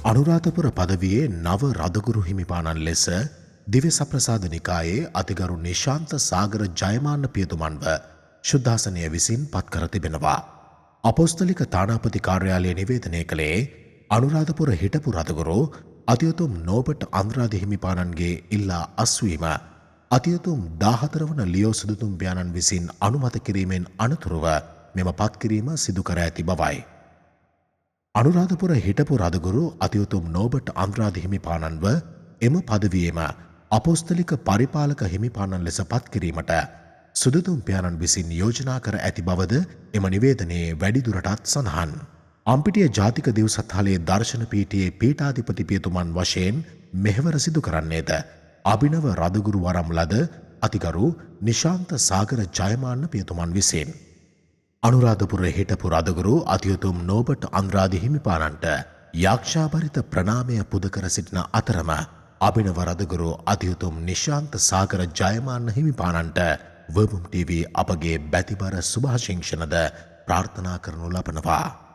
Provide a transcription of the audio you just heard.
අනුරාධපුර පදවියේ නව රදගුරු හිමිපාණන් ලෙස දිව්‍යසප්‍රසාද නිකායේ අතිගරු නිශාන්ත සාගර ජයමාන්න පියතුමන්ව ශුද්ධාසනය විසින් පත්කර තිබෙනවා. අපොස්තලික තානාපති කාර්යාලය නිවේදනය කළේ අනුරාධපුර හිටපු රදගුරු අතිඋතුම් නෝබට් අන්ද්‍රාද හිමිපාණන්ගේ ඉල්ලා අස්වීම අතිඋතුම් 14 වන ලියෝ සුදුතුම් පියාණන් විසින් අනුමත කිරීමෙන් අනතුරුව මෙම පත්කිරීම සිදු කර ඇති බවයි. අනුරාධපුර හිටපු රදගුරු අතිඋතුම් නෝබට් අන්ද්‍රාද හිමිපාණන්ව එම පදවියේම අපොස්තලික පරිපාලක හිමිපාණන් ලෙස පත්කිරීමට සුදුතුම් පියාණන් විසින් යෝජනා කර ඇති බවද එම නිවේදනයේ වැඩිදුරටත් සඳහන්. අම්පිටිය ජාතික දිව්සත්හලේ දර්ශන පීඨයේ පීඨාධිපති පියතුමන් වශයෙන් මෙහෙවර සිදු කරන්නේද අභිනව රදගුරු වරම් ලද අතිගරු නිශාන්ත සාගර ජයමාන්න පියතුමන් විසින්. අනුරාධපුර හිටපු රදගුරු අතිඋතුම් නෝබට් අන්ද්‍රාද හිමිපාණන්ට යක්ෂාභරිත ප්‍රණාමය පුද කර සිටින අතරම අභිනව රදගුරු අතිඋතුම් නිශාන්ත සාගර ජයමාන්න හිමිපාණන්ට වර්බුම් TV අපගේ බැතිබර සුභාශිංසනද ප්‍රාර්ථනා කරනු ලබනවා.